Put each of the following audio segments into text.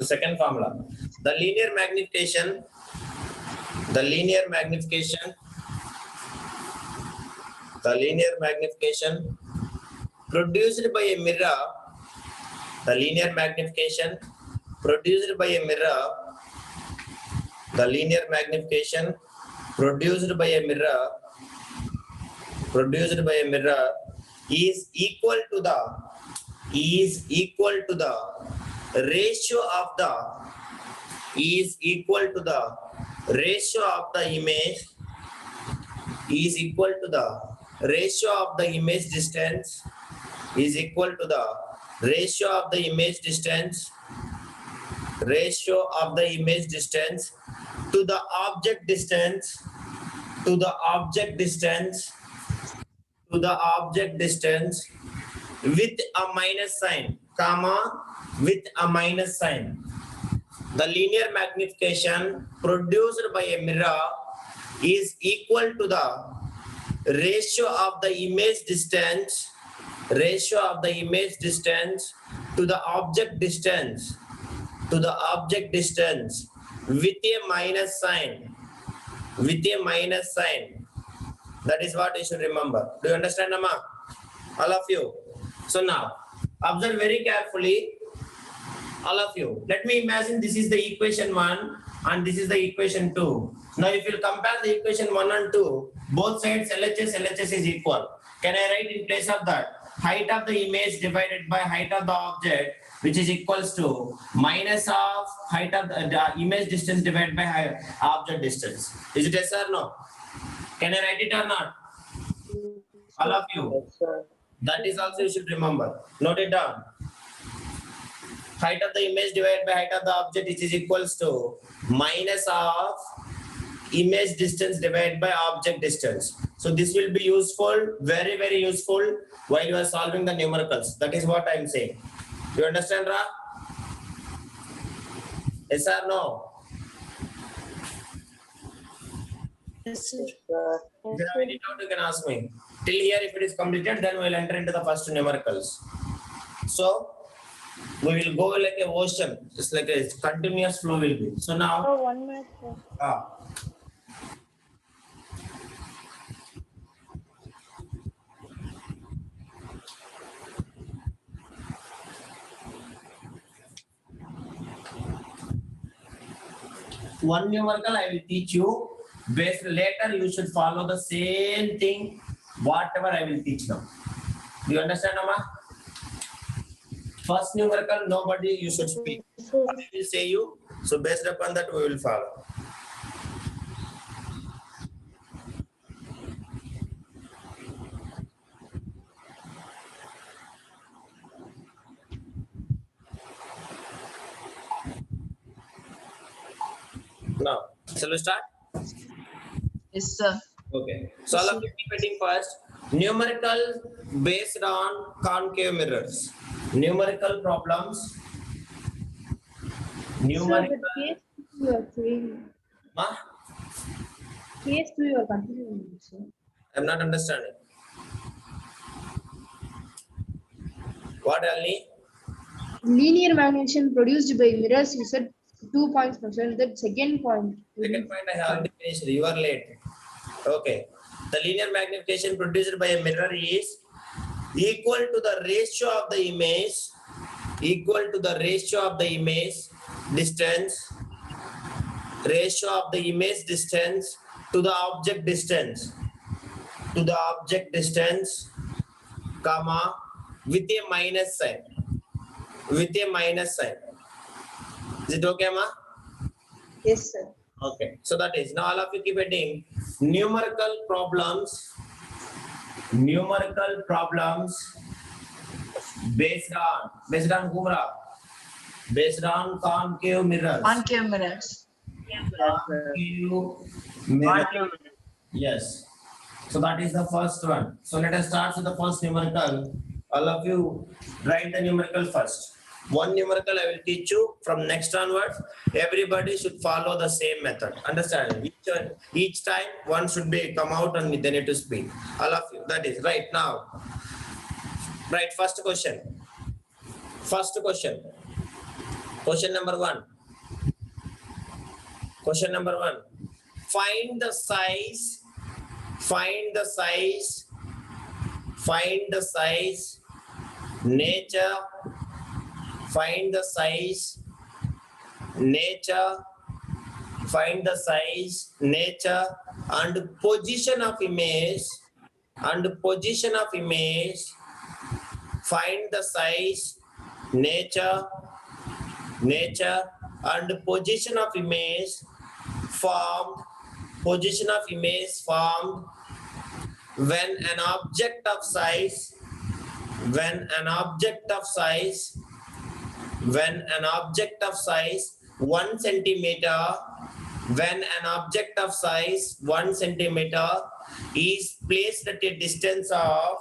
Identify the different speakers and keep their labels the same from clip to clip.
Speaker 1: The second formula, the linear magnification produced by a mirror, the linear magnification produced by a mirror is equal to the ratio of the image distance to the object distance with a minus sign, The linear magnification produced by a mirror is equal to the ratio of the image distance to the object distance with a minus sign. That is what you should remember. Do you understand, Amma? All of you. So now, observe very carefully, all of you. Let me imagine this is the equation 1 and this is the equation 2. Now, if you compare the equation 1 and 2, both sides LHS is equal. Can I write in place of that? Height of the image divided by height of the object, which is equals to minus of height of the image distance divided by object distance. Is it yes or no? Can I write it or not? All of you.
Speaker 2: Yes, sir.
Speaker 1: That is also you should remember. Note it down. Height of the image divided by height of the object, which is equals to minus of image distance divided by object distance. So this will be useful, very, very useful while you are solving the numericals. That is what I am saying. Do you understand, Ra? Yes or no?
Speaker 3: Yes, sir.
Speaker 2: Yes, sir.
Speaker 1: If you have any doubt, you can ask me. Till here, if it is completed, then we will enter into the first numericals. So, we will go like a ocean, just like a continuous flow will be. So now,
Speaker 3: Oh, 1 minute, sir.
Speaker 1: one numerical I will teach you. Based later, you should follow the same thing, whatever I will teach now. Do you understand, Amma? First numerical, nobody you should speak. What I will say you. So based upon that, we will follow. Now, shall we start?
Speaker 3: Yes, sir.
Speaker 1: Okay. So all of you keep waiting first. Numerical based on concave mirrors. Numerical problems. Numerical.
Speaker 4: Sir, the case you are saying,
Speaker 1: Huh?
Speaker 4: case 2 you are continuing, sir.
Speaker 1: I'm not understanding. What, Ali?
Speaker 4: Linear magnification produced by mirrors, you said 2 points, sir. That second point.
Speaker 1: Second point I have already finished. You are late. Okay. The linear magnification produced by a mirror is equal to the ratio of the image, distance to the object distance, comma, with a minus sign. Is it okay, Ma?
Speaker 4: Yes, sir.
Speaker 1: Okay. So that is, now all of you keep adding numerical problems based on Gumra, based on concave mirrors.
Speaker 3: Concave mirrors.
Speaker 1: Concave mirror. Yes. So that is the first one. So let us start with the first numerical. All of you write the numerical first. One numerical I will teach you. From next onwards, everybody should follow the same method. Understand? Each time one should be come out and they need to speak. All of you. That is right now. Right. First question. Question number 1. Question number 1. Find the size. Find the size. Find the size. Nature. Find the size. Nature. Find the size, nature, and position of image. And position of image. Find the size, nature, nature, and position of image formed. Position of image formed when an object of size. When an object of size. When an object of size 1 centimeter. When an object of size 1 centimeter is placed at a distance of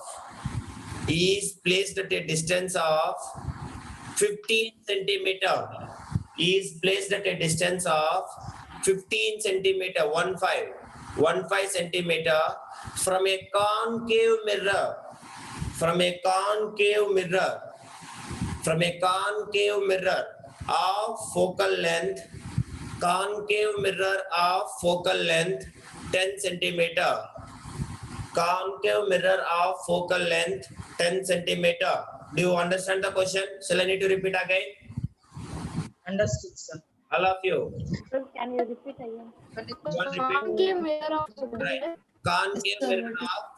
Speaker 1: 15 centimeter, is placed at a distance of 15 centimeter, 15 centimeter from a concave mirror. From a concave mirror. From a concave mirror of focal length. Concave mirror of focal length 10 centimeter. Concave mirror of focal length 10 centimeter. Do you understand the question? Shall I need to repeat again?
Speaker 3: Understood, sir.
Speaker 1: All of you.
Speaker 2: Sir, can you repeat again?
Speaker 1: Concave mirror of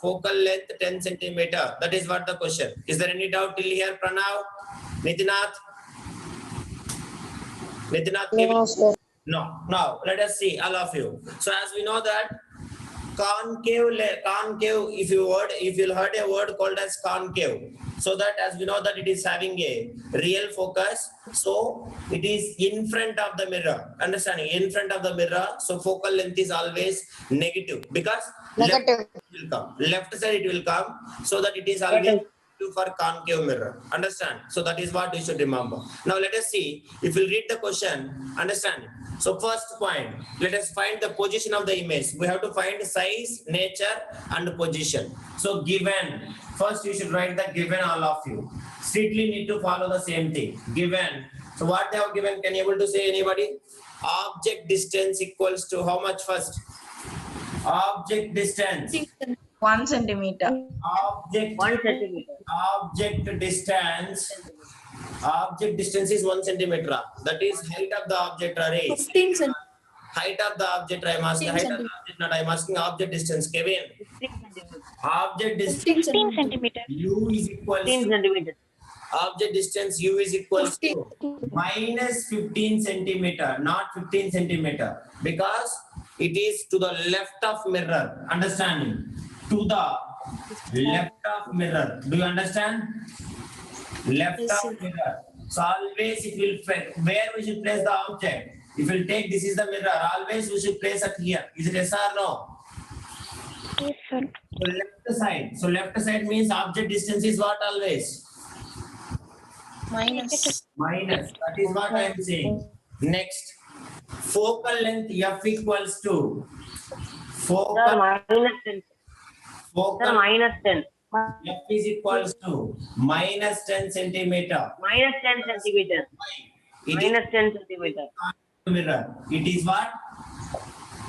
Speaker 1: focal length 10 centimeter. That is what the question. Is there any doubt till here, Pranav? Nitinath?
Speaker 2: No, sir.
Speaker 1: No. Now let us see, all of you. So as we know that concave, if you heard a word called as concave, so that as we know that it is having a real focus, so it is in front of the mirror. Understanding? In front of the mirror, so focal length is always negative because
Speaker 2: Negative.
Speaker 1: left side it will come, so that it is always negative for concave mirror. Understand? So that is what you should remember. Now let us see if we read the question. Understand? So first point, let us find the position of the image. We have to find size, nature, and position. So given, first you should write the given, all of you. Strictly need to follow the same thing. Given. So what they have given, can you able to say anybody? Object distance equals to how much first? Object distance.
Speaker 3: 1 centimeter.
Speaker 1: Object
Speaker 2: 1 centimeter.
Speaker 1: Object distance is 1 centimeter. That is height of the object array.
Speaker 4: 15 centimeters.
Speaker 1: Height of the object I am asking. Height of the object, not I am asking object distance. Kevin.
Speaker 2: 15 centimeters.
Speaker 1: Object distance
Speaker 2: 15 centimeters.
Speaker 1: U is equal
Speaker 2: 15
Speaker 1: to
Speaker 2: centimeters.
Speaker 1: object distance U is equal to minus 15 centimeter, not 15 centimeter, because it is to the left of mirror. Understanding? To the left of mirror. Do you understand? Left of mirror. So always it will, where we should place the object? If we take this is the mirror, always we should place it here. Is it yes or no?
Speaker 2: Yes, sir.
Speaker 1: So left side. So left side means object distance is what always?
Speaker 3: Minus.
Speaker 1: Minus. That is what I am saying. Next. Focal length F equals to
Speaker 2: Sir,
Speaker 1: focal,
Speaker 2: minus 10. Sir,
Speaker 1: focal
Speaker 2: minus 10.
Speaker 1: F is equals to minus 10 centimeter.
Speaker 2: Minus 10 centimeters.
Speaker 1: It
Speaker 2: Minus 10 centimeters.
Speaker 1: is mirror. It is what?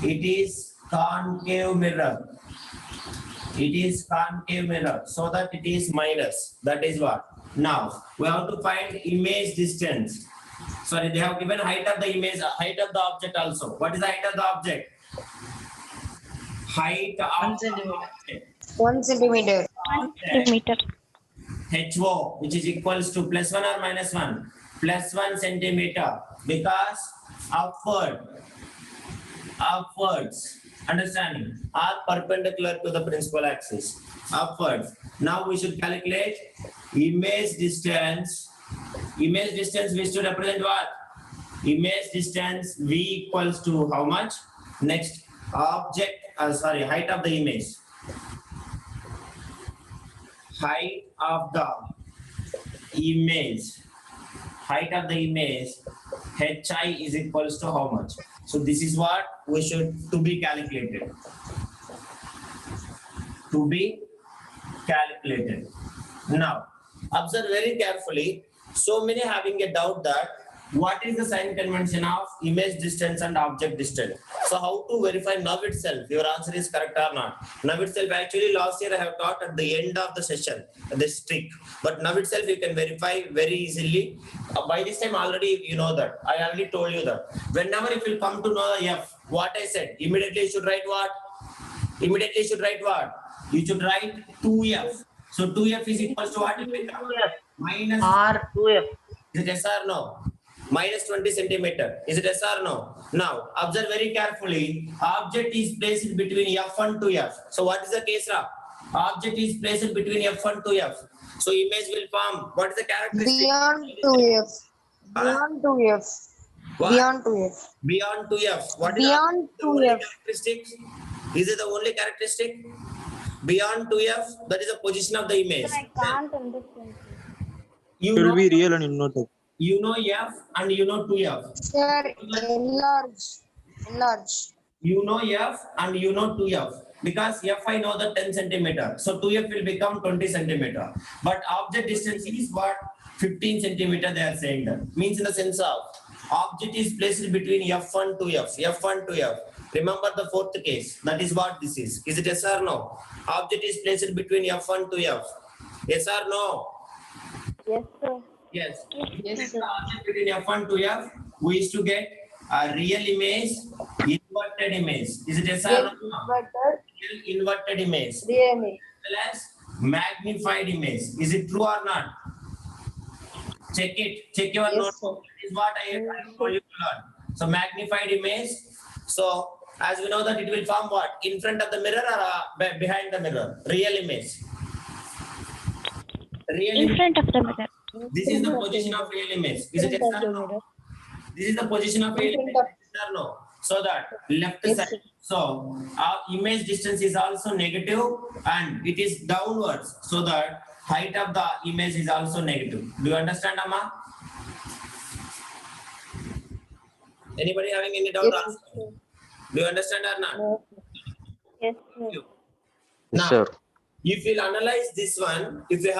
Speaker 1: It is concave mirror. It is concave mirror. So that it is minus. That is what? Now we have to find image distance. Sorry, they have given height of the image, height of the object also. What is the height of the object? Height of
Speaker 3: 1
Speaker 1: the
Speaker 3: centimeter.
Speaker 1: object.
Speaker 2: 1 centimeter.
Speaker 3: 1 centimeter.
Speaker 1: HO, which is equals to plus 1 or minus 1? Plus 1 centimeter, because upwards, understanding, are perpendicular to the principal axis, upwards. Now we should calculate image distance. Image distance we should represent what? Image distance V equals to how much? Next, height of the image. Height of the image. Height of the image. HI is equals to how much? So this is what we should to be calculated. To be calculated. Now, observe very carefully. So many having a doubt that what is the sign convention of image distance and object distance? So how to verify now itself? Your answer is correct or not? Now itself, actually last year I have taught at the end of the session, this trick. But now itself you can verify very easily. By this time already you know that. I already told you that. Whenever if you come to know the F, what I said, immediately you should write what? Immediately you should write what? You should write 2F. So 2F is equals to what? It will come?
Speaker 2: 2F.
Speaker 1: Minus
Speaker 3: R
Speaker 2: 2F.
Speaker 1: is it yes or no? Minus 20 centimeter. Is it yes or no? Now, observe very carefully. Object is placed between F and 2F. So, what is the case, Ra? Object is placed between F and 2F. So, image will form. What is the characteristic?
Speaker 5: Beyond 2F. Beyond 2F.
Speaker 1: What?
Speaker 5: Beyond 2F.
Speaker 1: Beyond 2F. What is
Speaker 5: Beyond
Speaker 1: the only
Speaker 5: 2F.
Speaker 1: characteristic? Is it the only characteristic? Beyond 2F, that is the position of the image.
Speaker 5: I can't understand.
Speaker 1: You
Speaker 6: It will
Speaker 1: know,
Speaker 6: be real and inverted.
Speaker 1: you know F and you know 2F.
Speaker 5: Sir, enlarge. Enlarge.
Speaker 1: You know F and you know 2F. Because F I know the 10 centimeter. So 2F will become 20 centimeter. But object distance is what? 15 centimeter they are saying that. Means in the sense of object is placed between F and 2F. F and 2F. Remember the fourth case. That is what this is. Is it yes or no? Object is placed between F and 2F. Yes or no?
Speaker 5: Yes, sir.
Speaker 1: Yes.
Speaker 3: Yes,
Speaker 1: This is
Speaker 3: sir.
Speaker 1: the object between F and 2F. We used to get a real image, inverted image. Is it yes or no? Real inverted image.
Speaker 5: Really.
Speaker 1: Well as magnified image. Is it true or not? Check it. Check your
Speaker 5: Yes,
Speaker 1: notes.
Speaker 5: sir.
Speaker 1: That is what I told you to learn. So magnified image. So as we know that it will form what? In front of the mirror or behind the mirror? Real image. Real
Speaker 3: in
Speaker 1: image.
Speaker 3: front of the mirror.
Speaker 1: This is the position of real image. Is it yes or no? This is the position of real image. Yes or no? So that left
Speaker 5: Yes,
Speaker 1: side.
Speaker 5: sir.
Speaker 1: So our image distance is also negative and it is downwards. So that height of the image is also negative. Do you understand, Amma? Anybody having any doubt?
Speaker 5: Yes,
Speaker 1: Ask me. Do you understand or not?
Speaker 5: Yes, sir.
Speaker 1: Now,
Speaker 6: Sure.
Speaker 1: if you'll analyze this one, if you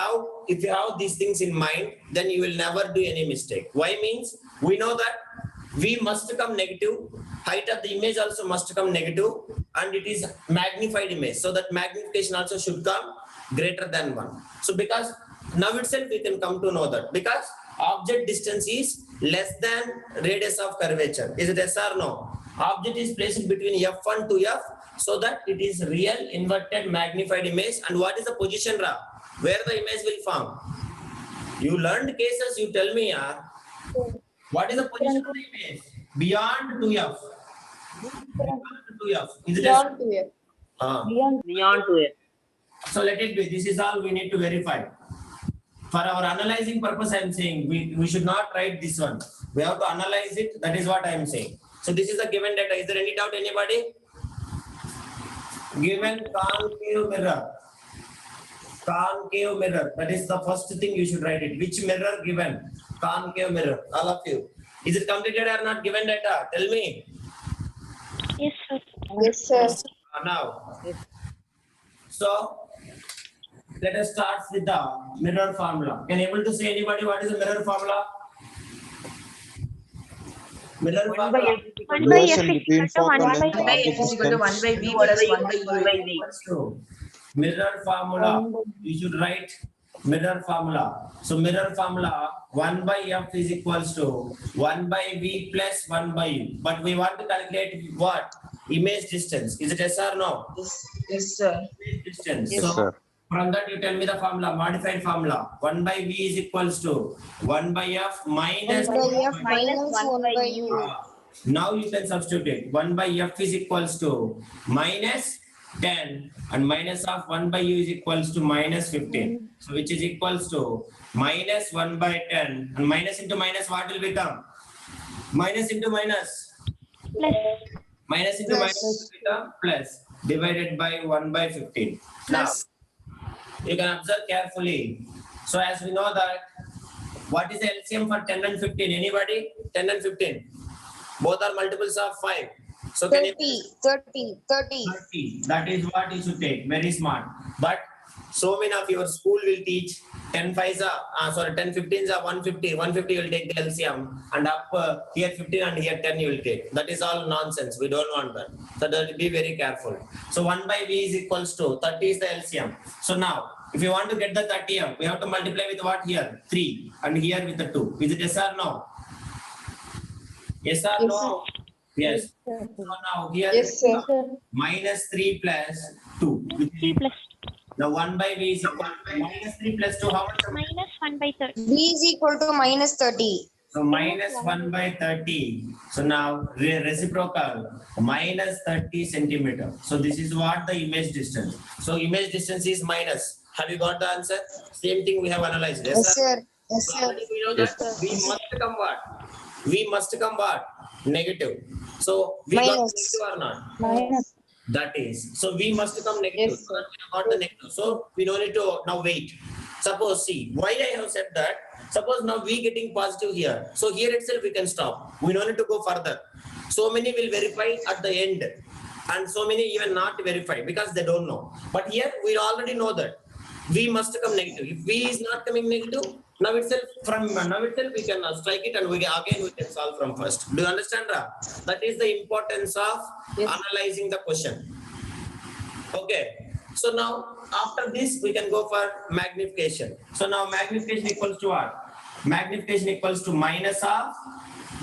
Speaker 1: have these things in mind, then you will never do any mistake. Why means we know that V must come negative, height of the image also must come negative, and it is magnified image. So that magnification also should come greater than 1. So because now itself we can come to know that because object distance is less than radius of curvature. Is it yes or no? Object is placed between F and 2F so that it is real inverted magnified image. And what is the position, Ra? Where the image will form? You learned cases, you tell me, what is the position of the image? Beyond 2F. Beyond 2F. Is it yes?
Speaker 5: Beyond 2F.
Speaker 2: Beyond 2F.
Speaker 1: So let it be. This is all we need to verify. For our analyzing purpose, I am saying we should not write this one. We have to analyze it. That is what I am saying. So this is the given data. Is there any doubt, anybody? Given concave mirror. Concave mirror. That is the first thing you should write it. Which mirror given? Concave mirror. All of you. Is it completed or not? Given data. Tell me.
Speaker 3: Yes, sir.
Speaker 5: Yes, sir.
Speaker 1: Now. So let us start with the mirror formula. Can you able to say anybody what is the mirror formula? Mirror
Speaker 2: 1 by
Speaker 1: formula.
Speaker 2: F.
Speaker 3: 1 by F
Speaker 6: Relation
Speaker 3: is
Speaker 6: between
Speaker 3: equal to 1
Speaker 6: focal
Speaker 3: by
Speaker 6: length and
Speaker 3: V.
Speaker 6: object
Speaker 3: Is equal to 1
Speaker 6: distance.
Speaker 3: by V. What is 1 by
Speaker 2: One
Speaker 3: U?
Speaker 2: by V.
Speaker 1: Equals to mirror formula. You should write mirror formula. So mirror formula 1 by F is equals to 1 by V plus 1 by U. But we want to calculate what? Image distance. Is it yes or no?
Speaker 3: Yes, sir.
Speaker 1: Image distance.
Speaker 6: Yes,
Speaker 1: So
Speaker 6: sir.
Speaker 1: from that you tell me the formula, modified formula. 1 by V is equals to 1 by F minus
Speaker 5: 1 by F minus 1 by U.
Speaker 1: Now you can substitute. 1 by F is equals to minus 10 and minus of 1 by U is equals to minus 15. So which is equals to minus 1 by 10 and minus into minus what will become? Minus into minus.
Speaker 3: Plus.
Speaker 1: Minus into
Speaker 5: Plus.
Speaker 1: minus will become plus divided by 1 by 15. Now you can observe carefully. So as we know that what is the LCM for 10 and 15? Anybody? 10 and 15. Both are multiples of 5. So can you
Speaker 5: 30.
Speaker 1: 30. That is what you should take. Very smart. But so many of your school will teach 10 5s are, sorry, 10 15s are 150. 150 will take the LCM, and up here 15 and here 10 you will take. That is all nonsense. We don't want that. So that be very careful. So 1 by V is equals to 30 is the LCM. So now, if you want to get the 30M, we have to multiply with what here? 3 and here with the 2. Is it yes or no? Yes or no? Yes. So now here
Speaker 3: Yes, sir.
Speaker 1: minus 3 plus 2.
Speaker 3: 3 plus
Speaker 1: Now 1 by V is equal to minus 3 plus 2. How much?
Speaker 3: minus 1 by 30.
Speaker 5: V is equal to minus 30.
Speaker 1: So minus 1 by 30. So now reciprocal minus 30 centimeter. So this is what the image distance. So image distance is minus. Have you got the answer? Same thing we have analyzed.
Speaker 5: Yes, sir. Yes,
Speaker 1: So
Speaker 5: sir.
Speaker 1: already we know that we must come what? We must come what? Negative. So we got
Speaker 5: Minus.
Speaker 1: negative or not?
Speaker 3: Minus.
Speaker 1: That is. So we must come negative.
Speaker 3: Yes,
Speaker 1: So we got the negative. So we don't need to now wait. Suppose see why I have said that. Suppose now we getting positive here. So here itself we can stop. We don't need to go further. So many will verify at the end, and so many even not verify because they don't know. But here we already know that V must come negative. If V is not coming negative, now itself we can strike it and we can solve from first. Do you understand, Ra? That is the importance of analyzing the question. Okay. So now after this we can go for magnification. So now magnification equals to what? Magnification equals to minus of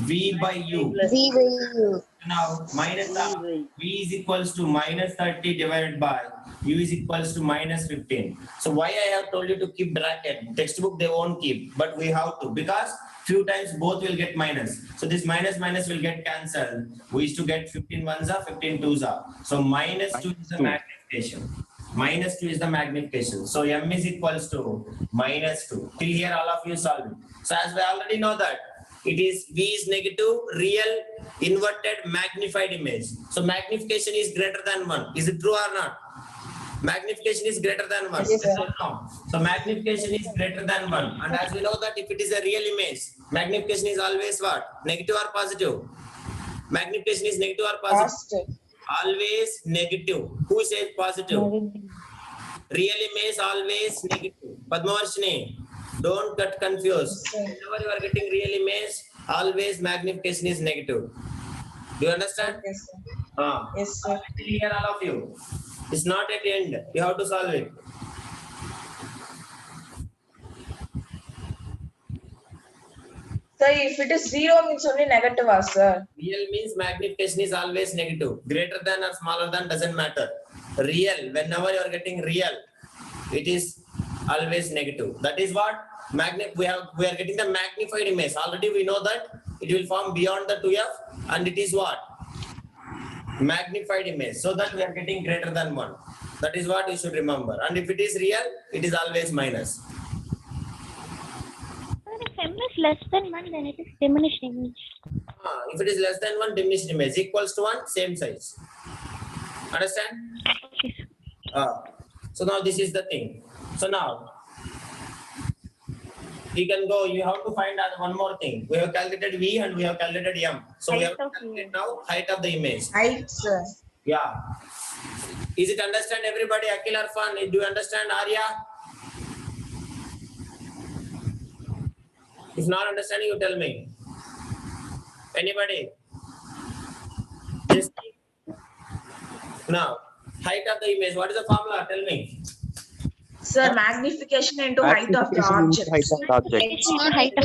Speaker 1: V by U.
Speaker 5: V by U.
Speaker 1: Now minus of V is equals to minus 30 divided by U is equals to minus 15. So why I have told you to keep bracket? Textbook they won't keep, but we have to, because few times both will get minus. So this minus will get cancelled. We used to get 15 ones are 15 twos are. So minus 2 is the magnification. Minus 2 is the magnification. So M is equals to minus 2. Till here all of you solve it. So as we already know that it is V is negative, real, inverted, magnified image. So magnification is greater than 1. Is it true or not? Magnification is greater than 1.
Speaker 3: Yes, sir.
Speaker 1: No. So magnification is greater than 1. And as we know that if it is a real image, magnification is always what? Negative or positive? Magnification is negative or positive?
Speaker 3: Positive.
Speaker 1: Always negative. Who says positive? Real image always negative. Padmavarshini, don't get confused. Whenever you are getting real image, always magnification is negative. Do you understand?
Speaker 3: Yes, sir. Yes, sir.
Speaker 1: Clear all of you. It's not at the end. You have to solve it.
Speaker 3: Sir, if it is 0 means only negative, sir.
Speaker 1: Real means magnification is always negative. Greater than or smaller than doesn't matter. Real, whenever you are getting real, it is always negative. That is what we are getting the magnified image. Already we know that it will form beyond the 2f, and it is what? Magnified image. So that we are getting greater than 1. That is what you should remember. And if it is real, it is always minus.
Speaker 6: If M is less than 1, then it is diminished image.
Speaker 1: If it is less than 1, diminished image. Equals to 1, same size. Understand?
Speaker 6: Okay, sir.
Speaker 1: So now this is the thing. So now we can go. You have to find out one more thing. We have calculated V and we have calculated M. So we have to calculate now height of the image.
Speaker 3: Height, sir.
Speaker 1: Yeah. Is it understand everybody? Akhil Arfan, do you understand Arya? If not understanding, you tell me. Anybody? Yes. Now, height of the image. What is the formula? Tell me.
Speaker 3: Sir, magnification into height of the object.
Speaker 6: Height of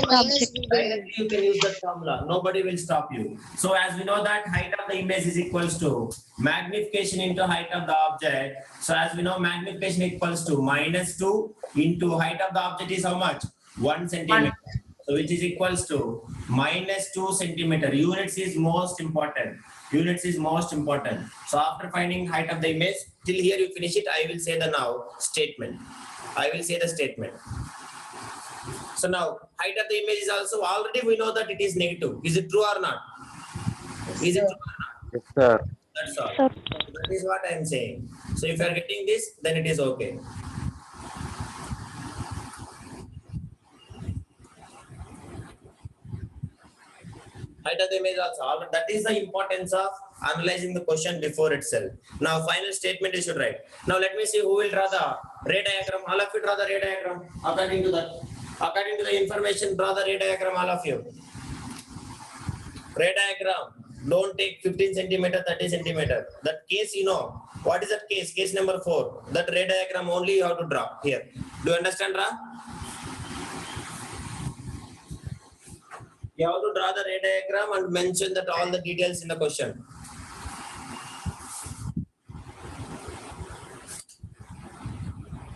Speaker 6: the object.
Speaker 1: Directly you can use that formula. Nobody will stop you. So as we know that height of the image is equals to magnification into height of the object. So as we know magnification equals to minus 2 into height of the object is how much? 1 centimeter. So which is equals to minus 2 centimeter. Units is most important. Units is most important. So after finding height of the image, till here you finish it, I will say the now statement. I will say the statement. So now height of the image is also already we know that it is negative. Is it true or not? Is it true or not?
Speaker 2: Yes, sir.
Speaker 1: That's all.
Speaker 6: Sir.
Speaker 1: That is what I am saying. So if you are getting this, then it is okay. Height of the image also. That is the importance of analyzing the question before itself. Now, final statement you should write. Now, let me see who will draw the Ray diagram. All of you draw the ray diagram. According to that, according to the information, draw the ray diagram. All of you. Ray diagram. Don't take 15 centimeter, 30 centimeter. That case, you know. What is that case? Case number 4. That ray diagram only you have to draw here. Do you understand, Ra? You have to draw the ray diagram and mention that all the details in the question.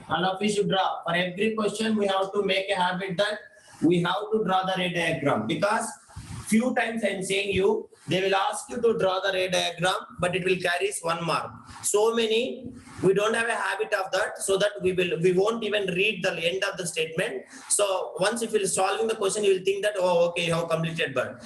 Speaker 1: All of you should draw. For every question, we have to make a habit that we have to draw the ray diagram, because few times I'm saying you, they will ask you to draw the ray diagram, but it will carry 1 mark. So many, we don't have a habit of that, so that we won't even read the end of the statement. So once if you're solving the question, you will think that, oh, okay, you have completed, but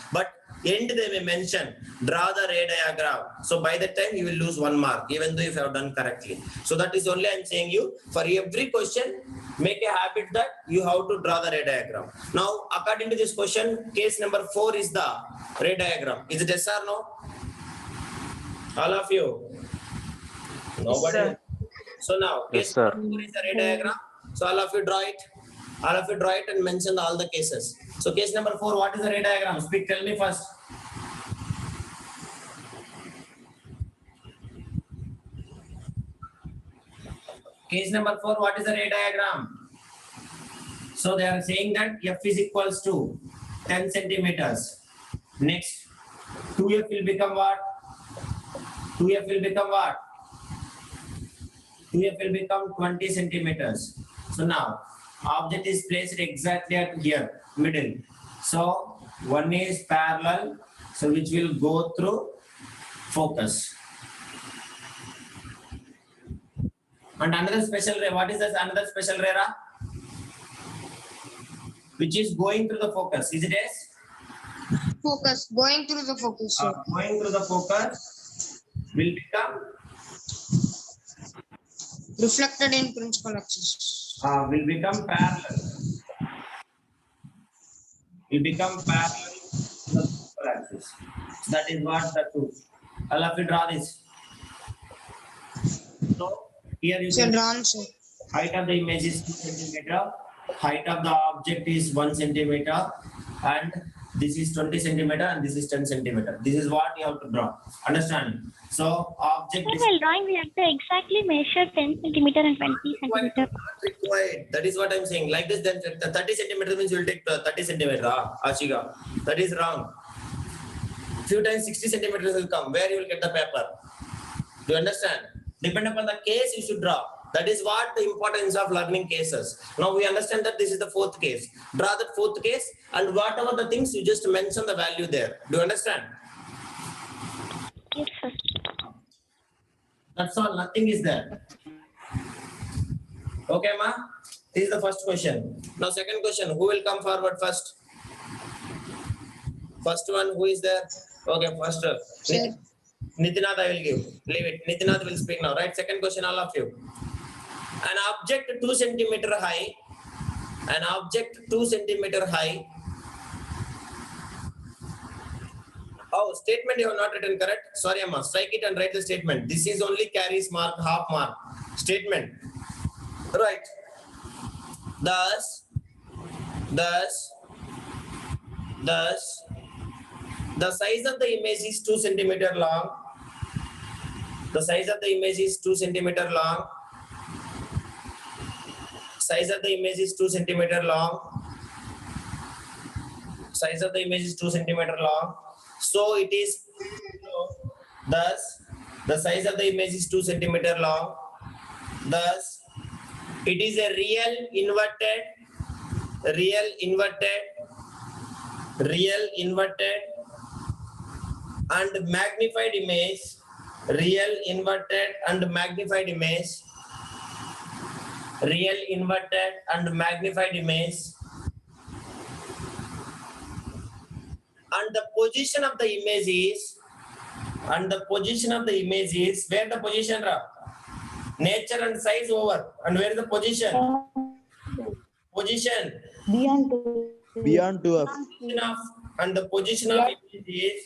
Speaker 1: end they may mention, draw the ray diagram. So by that time, you will lose 1 mark, even though if you have done correctly. So that is only I'm saying you, for every question, make a habit that you have to draw the ray diagram. Now, according to this question, case number 4 is the ray diagram. Is it yes or no? All of you? Nobody?
Speaker 3: sir.
Speaker 1: So now,
Speaker 2: Yes,
Speaker 1: case
Speaker 2: sir.
Speaker 1: number 4 is the ray diagram. So all of you draw it. All of you draw it and mention all the cases. So case number 4, what is the ray diagram? Speak, tell me first. Case number 4, what is the ray diagram? So they are saying that F is equals to 10 centimeters. Next, 2F will become what? 2F will become what? 2F will become 20 centimeters. So now, object is placed exactly at here, middle. So one is parallel, so which will go through focus. And another special ray, what is this another special ray? Which is going through the focus. Is it yes?
Speaker 5: Focus. Going through the focus. Sir.
Speaker 1: Going through the focus will become
Speaker 5: Reflected in principal axis.
Speaker 1: will become parallel. Will become parallel to the principal axis. That is what the truth. All of you draw this. So here you
Speaker 5: Sir,
Speaker 1: can
Speaker 5: drawn, sir.
Speaker 1: height of the image is 2 centimeter, height of the object is 1 centimeter, and this is 20 centimeter and this is 10 centimeter. This is what you have to draw. Understand? So object is
Speaker 6: While drawing, we have to exactly measure 10 centimeter and 20
Speaker 1: required.
Speaker 6: centimeter.
Speaker 1: Not required. That is what I'm saying. Like this, then the 30 centimeter means you will take 30 centimeter. Ashika. That is wrong. Few times 60 centimeters will come. Where you will get the paper? Do you understand? Depend upon the case you should draw. That is what the importance of learning cases. Now we understand that this is the 4th case. Draw that 4th case and whatever the things you just mention the value there. Do you understand?
Speaker 6: Yes, sir.
Speaker 1: That's all. Nothing is there. Okay, ma? This is the first question. Now second question. Who will come forward first? First one. Who is there? Okay, first.
Speaker 5: Sir.
Speaker 1: Nitinath, I will give. Leave it. Nitinath will speak now, right? Second question, all of you. An object 2 centimeter high. An object 2 centimeter high. Oh, statement you have not written correct. Sorry, Amma. Strike it and write the statement. This is only carries mark, half mark. Statement. Right. Thus, the size of the image is 2 centimeter long. The size of the image is 2 centimeter long. Size of the image is 2 centimeter long. Size of the image is 2 centimeter long. So it is, thus, the size of the image is 2 centimeter long. Thus, it is a real inverted and magnified image. Real inverted and magnified image. Real inverted and magnified image. And the position of the image is, where the position, Ra? Nature and size over. And where is the position? Position.
Speaker 7: Beyond 2F.
Speaker 1: And the position of image is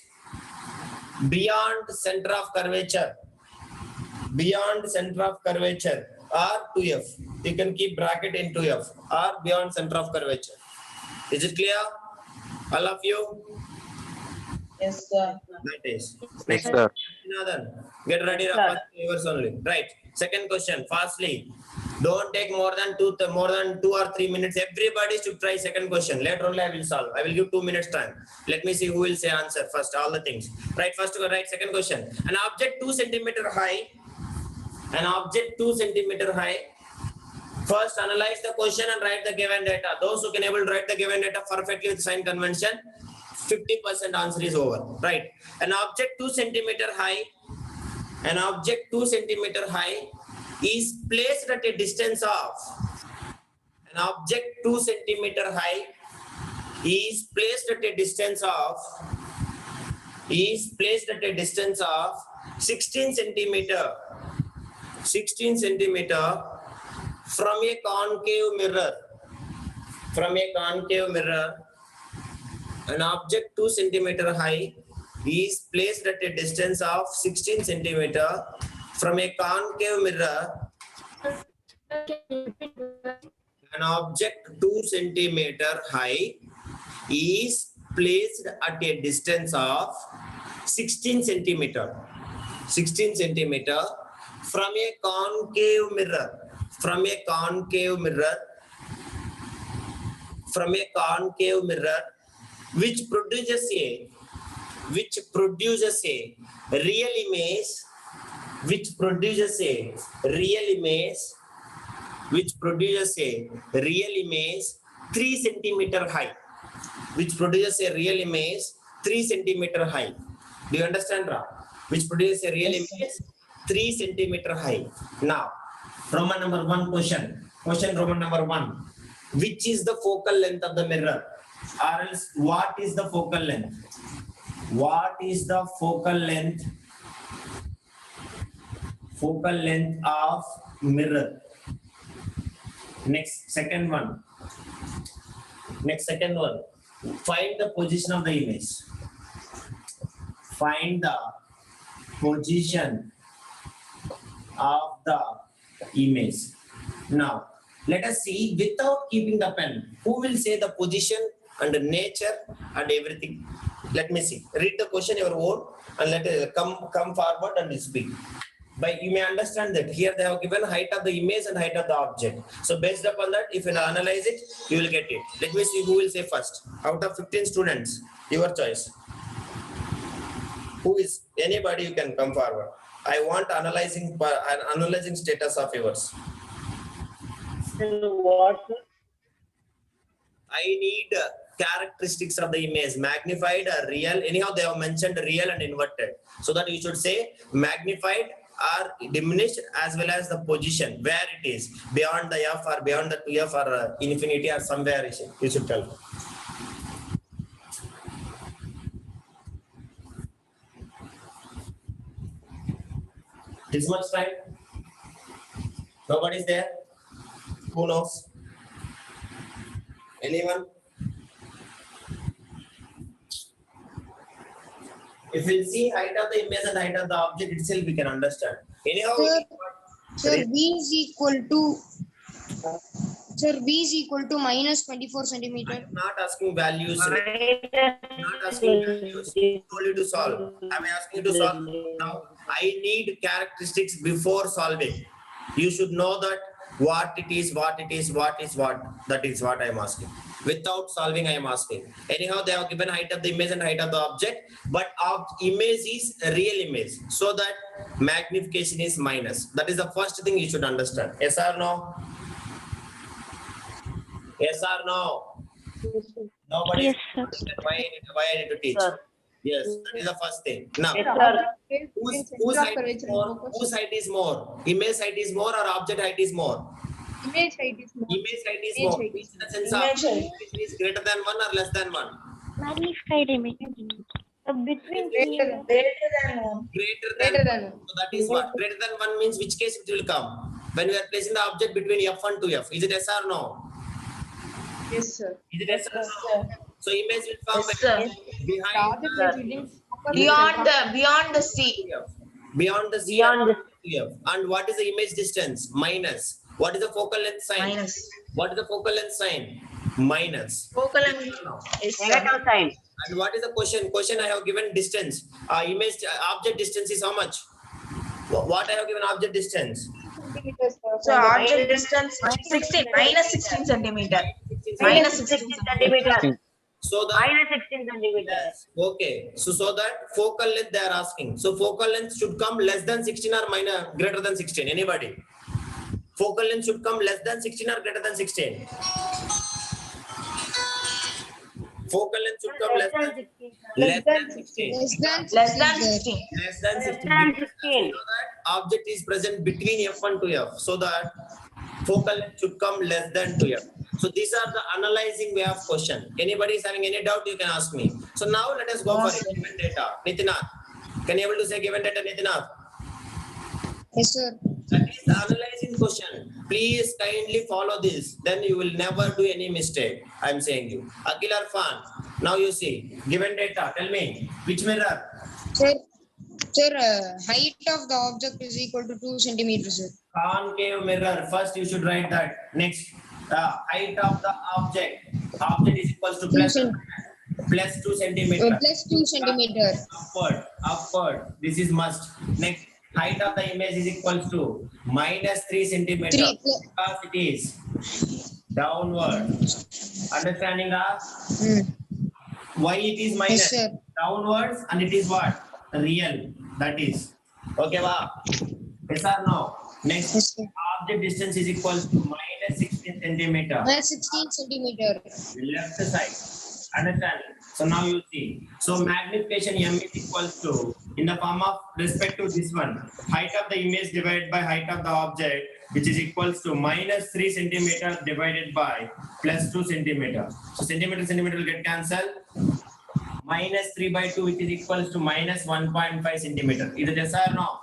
Speaker 1: beyond center of curvature. Beyond center of curvature. or 2f. You can keep bracket in 2f or beyond center of curvature. Is it clear? All of you?
Speaker 3: Yes, sir.
Speaker 1: That is.
Speaker 2: Yes,
Speaker 1: Next,
Speaker 2: sir.
Speaker 1: Nathan, get ready.
Speaker 2: Yes, sir.
Speaker 1: First yours only. Right. Second question. Fastly. Don't take more than 2 or 3 minutes. Everybody should try second question. Later only I will solve. I will give 2 minutes time. Let me see who will say answer first. All the things. Right. First, right. Second question. An object 2 centimeter high. An object 2 centimeter high. First, analyze the question and write the given data. Those who can able to write the given data perfectly with sign convention, 50% answer is over. Right. An object 2 centimeter high. An object 2 centimeter high is placed at a distance of. An object 2 centimeter high is placed at a distance of. Is placed at a distance of 16 centimeter. 16 centimeter from a concave mirror. From a concave mirror, an object 2 centimeter high is placed at a distance of 16 centimeter from a concave mirror. An object 2 centimeter high is placed at a distance of 16 centimeter. 16 centimeter from a concave mirror. From a concave mirror. From a concave mirror which produces a real image, which produces a real image 3 centimeter high, which produces a real image 3 centimeter high. Do you understand, Ra? Which produces a real image 3 centimeter high. Now, Roman number 1 question. Question Roman number 1. Which is the focal length of the mirror? Or else, what is the focal length? What is the focal length? Focal length of mirror. Next, second one. Find the position of the image. Find the position of the image. Now, let us see without keeping the pen. Who will say the position and the nature and everything? Let me see. Read the question your own and let it come forward and speak. But you may understand that here they have given height of the image and height of the object. So based upon that, if you analyze it, you will get it. Let me see who will say first. Out of 15 students, your choice. Who is anybody? You can come forward. I want analyzing status of yours.
Speaker 2: What?
Speaker 1: I need characteristics of the image, magnified or real. Anyhow, they have mentioned real and inverted. So that you should say magnified or diminished as well as the position, where it is, beyond the F or beyond the 2F or infinity or somewhere you should tell. This much time? Nobody's there? Who knows? Anyone? If we see height of the image and height of the object itself, we can understand. Anyhow,
Speaker 5: Sir, B is equal to minus 24 centimeter.
Speaker 1: I'm not asking values. I'm not asking values. I told you to solve. I'm asking you to solve. Now, I need characteristics before solving. You should know that what it is. That is what I'm asking. Without solving, I am asking. Anyhow, they have given height of the image and height of the object, but of image is a real image. So that magnification is minus. That is the first thing you should understand. Yes or no? Yes or no? Nobody.
Speaker 6: Yes, sir.
Speaker 1: Why I need to teach?
Speaker 2: Sir.
Speaker 1: Yes, that is the first thing. Now,
Speaker 2: Yes, sir.
Speaker 1: whose height is more? Whose height is more? Image height is more or object height is more?
Speaker 4: Image height is more.
Speaker 1: Image height is
Speaker 4: Image
Speaker 1: more.
Speaker 4: height
Speaker 1: Means
Speaker 4: is
Speaker 1: in the sense
Speaker 3: Image
Speaker 1: of
Speaker 3: height.
Speaker 1: it is greater than 1 or less than 1?
Speaker 6: Magnified image. Between
Speaker 3: Greater than 1.
Speaker 4: Greater than 1.
Speaker 1: So that is what? Greater than 1 means which case it will come? When we are placing the object between F and 2F. Is it yes or no?
Speaker 4: Yes, sir.
Speaker 1: Is it yes or
Speaker 3: Yes,
Speaker 1: no?
Speaker 3: sir.
Speaker 1: So image will come
Speaker 3: Yes, sir.
Speaker 1: behind
Speaker 4: The object is leading
Speaker 3: Beyond the C.
Speaker 1: Beyond the C.
Speaker 2: Beyond the
Speaker 1: 2f. And what is the image distance? Minus. What is the focal length sign?
Speaker 3: Minus.
Speaker 1: What is the focal length sign? Minus.
Speaker 3: Focal length is
Speaker 2: Negative sign.
Speaker 1: And what is the question? Question I have given distance. Image object distance is how much? What I have given object distance?
Speaker 3: so object distance 16 minus 16 centimeter. Minus 16
Speaker 2: centimeter.
Speaker 1: So the
Speaker 2: Minus 16 centimeter.
Speaker 1: okay. So that focal length they are asking. So focal length should come less than 16 or minus greater than 16. Anybody? Focal length should come less than 16 or greater than 16. Focal length should come less than 16.
Speaker 3: Less than
Speaker 5: 16.
Speaker 1: Less than 16.
Speaker 2: Less than 16.
Speaker 1: So that object is present between f and 2f. So that focal length should come less than 2f. So these are the analyzing way of question. Anybody is having any doubt, you can ask me. So now let us go for it. Given data. Nitinath, can you able to say given data, Nitinath?
Speaker 5: Yes, sir.
Speaker 1: That is the analyzing question. Please kindly follow this. Then you will never do any mistake. I am saying you. Akil Arfan, now you see. Given data, tell me. Which mirror?
Speaker 5: Sir, height of the object is equal to 2 centimeters, sir.
Speaker 1: Concave mirror. First you should write that. Next, height of the object. Object is equals to plus 2 centimeter.
Speaker 5: Plus 2 centimeter.
Speaker 1: Upward. This is must. Next, height of the image is equals to minus 3 centimeter. Because it is downward. Understanding that? Why it is minus?
Speaker 5: Yes, sir.
Speaker 1: Downwards, and it is what? Real. That is. Okay, wow. Yes or no? Next,
Speaker 5: Yes, sir.
Speaker 1: object distance is equals to minus 16 centimeter.
Speaker 5: Minus 16 centimeter.
Speaker 1: Left side. Understand? So now you see. So magnification m is equals to, in the form of respect to this one, height of the image divided by height of the object, which is equals to minus 3 centimeter divided by plus 2 centimeter. So centimeter will get cancelled. Minus 3 by 2, which is equals to minus 1.5 centimeter. Is it yes or no?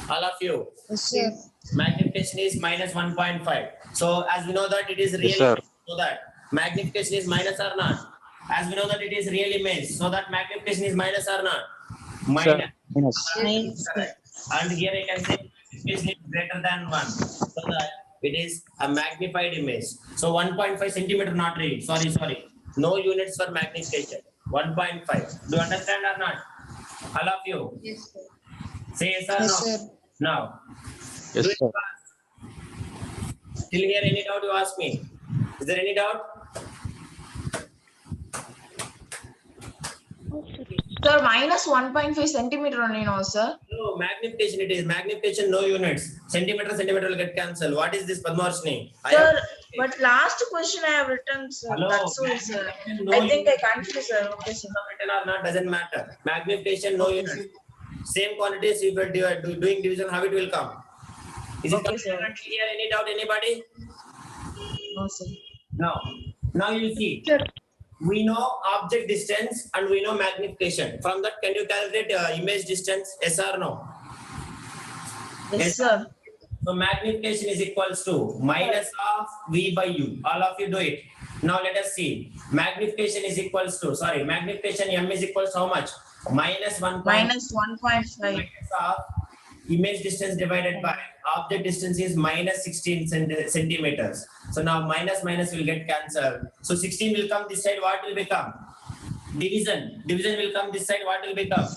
Speaker 1: All of you.
Speaker 5: Yes, sir.
Speaker 1: Magnification is minus 1.5. So as we know that it is real,
Speaker 7: Yes, sir.
Speaker 1: so that magnification is minus or not. As we know that it is real image, so that magnification is minus or not. Minus.
Speaker 7: Minus.
Speaker 1: Correct. And here I can say magnification is greater than 1, so that it is a magnified image. So 1.5 centimeter not read. Sorry. No units for magnification. 1.5. Do you understand or not? All of you.
Speaker 5: Yes, sir.
Speaker 1: Say yes or
Speaker 5: Yes,
Speaker 1: no.
Speaker 5: sir.
Speaker 1: Now.
Speaker 7: Yes,
Speaker 1: do it
Speaker 7: sir.
Speaker 1: fast. Till here, any doubt you ask me? Is there any doubt?
Speaker 3: Sir, minus 1.5 centimeter only, no, sir.
Speaker 1: No, magnification it is. Magnification, no units. Centimeter will get cancelled. What is this, Padmarshini?
Speaker 3: Sir, but last question I have written, sir.
Speaker 1: Hello,
Speaker 3: That's all, sir.
Speaker 1: magnification, no
Speaker 3: I think I
Speaker 1: units.
Speaker 3: confused, sir. Okay, sir.
Speaker 1: Written or not doesn't matter. Magnification, no units. Same quantities, if you are doing division, how it will come? Is it
Speaker 3: Okay,
Speaker 1: coming
Speaker 3: sir.
Speaker 1: until here? Any doubt, anybody?
Speaker 3: No, sir.
Speaker 1: No. Now you see. We know object distance and we know magnification. From that, can you calculate image distance? Yes or no?
Speaker 3: Yes, sir.
Speaker 1: So magnification is equals to minus of V by U. All of you do it. Now let us see. Magnification is equals to, magnification M is equals to how much? Minus 1.
Speaker 3: Minus 1.5.
Speaker 1: Minus of image distance divided by object distance is minus 16 centimeters. So now minus will get cancelled. So 16 will come this side. What will become? Division. Division will come this side. What will become?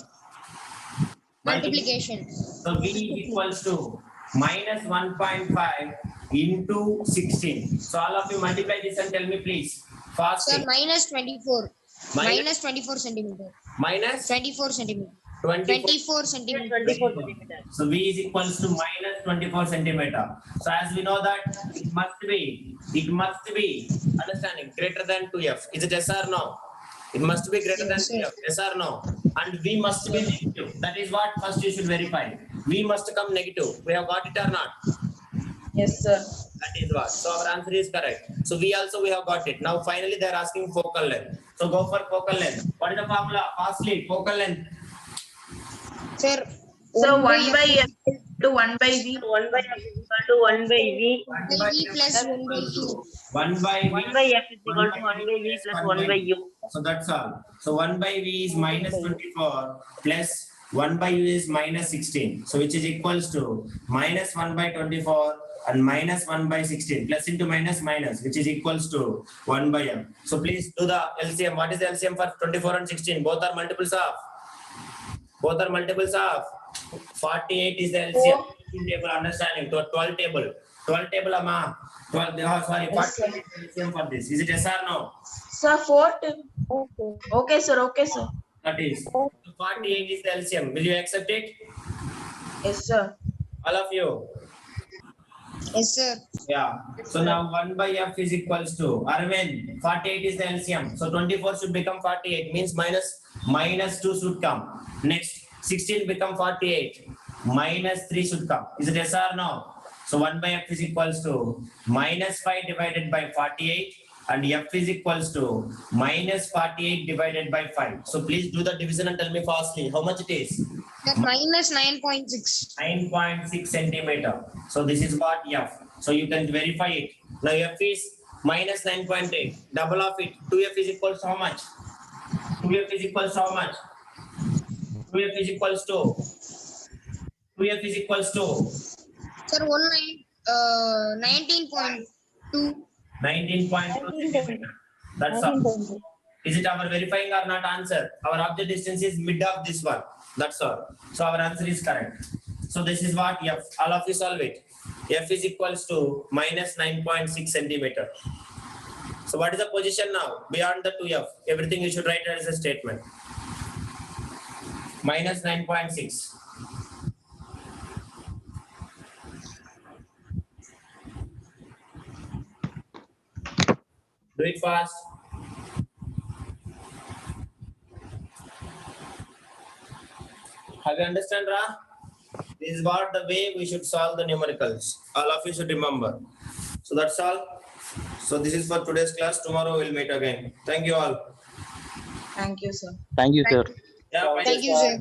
Speaker 5: Multiplication.
Speaker 1: So V is equals to minus 1.5 into 16. So all of you multiply this and tell me please. Fast.
Speaker 5: Sir, minus 24.
Speaker 1: Minus-
Speaker 5: Minus 24 centimeter.
Speaker 1: Minus
Speaker 5: 24 centimeter.
Speaker 1: 24.
Speaker 5: 24 centimeter.
Speaker 2: 24 centimeter.
Speaker 1: So V is equals to minus 24 centimeter. So as we know that it must be, understanding, greater than 2F. Is it yes or no? It must be greater than
Speaker 5: Yes, sir.
Speaker 1: 2F. Yes or no? And V must be negative. That is what first you should verify. V must come negative. We have got it or not?
Speaker 3: Yes, sir.
Speaker 1: That is what. So our answer is correct. So we have got it. Now finally they are asking focal length. So go for focal length. What is the formula? Fastly, focal length.
Speaker 5: Sir,
Speaker 3: So 1 by F to 1 by V.
Speaker 2: 1 by F is equal to 1 by V.
Speaker 1: 1
Speaker 5: by V plus 1 by U.
Speaker 1: 1 by
Speaker 2: 1 by F is equal to 1 by V plus 1 by U.
Speaker 1: So that's all. So 1 by V is minus 24 plus 1 by u is minus 16. So which is equals to minus 1 by 24 and minus 1 by 16 plus into minus minus, which is equals to 1 by m. So please do the LCM. What is the LCM for 24 and 16? Both are multiples of. 48 is the LCM. Table understanding. 12 table. 12 table ama. 12. Sorry. 48 is the LCM for this. Is it yes or no?
Speaker 3: Sir, 4. Okay, sir. Okay, sir.
Speaker 1: That is. 48 is the LCM. Will you accept it?
Speaker 3: Yes, sir.
Speaker 1: All of you.
Speaker 5: Yes, sir.
Speaker 1: Yeah. So now 1 by f is equals to Arvind. 48 is the LCM. So 24 should become 48. Means minus 2 should come. Next 16 become 48. Minus 3 should come. Is it yes or no? So 1 by f is equals to minus 5 divided by 48. And f is equals to minus 48 divided by 5. So please do the division and tell me fastly how much it is.
Speaker 5: That minus 9.6.
Speaker 1: 9.6 centimeter. So this is what f. So you can verify it. Now f is minus 9.8. Double of it. 2f is equals to how much? 2f is equals to how much? 2f is equals to. 2f is equals to.
Speaker 5: Sir, 19.2.
Speaker 1: 19.2 centimeter. That's all. Is it our verifying or not answer? Our object distance is mid of this one. That's all. So our answer is correct. So this is what f. All of you solve it. F is equals to minus 9.6 centimeter. So what is the position now? Beyond the 2f. Everything you should write as a statement. Minus 9.6. Do it fast. Have you understand, Ra? This is what the way we should solve the numericals. All of you should remember. So that's all. So this is for today's class. Tomorrow we'll meet again. Thank you all.
Speaker 3: Thank you, sir.
Speaker 7: Thank you, sir.
Speaker 1: Yeah,
Speaker 5: Thank you, sir.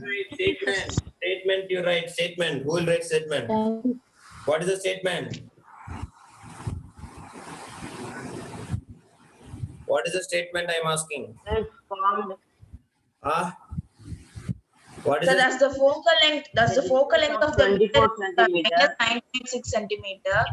Speaker 1: Statement, you write statement. Who will write statement? What is the statement? What is the statement I am asking? What is
Speaker 3: So
Speaker 1: the
Speaker 3: that's the focal length. That's the focal length of the
Speaker 2: 24 centimeter.
Speaker 3: minus 9.6 centimeter.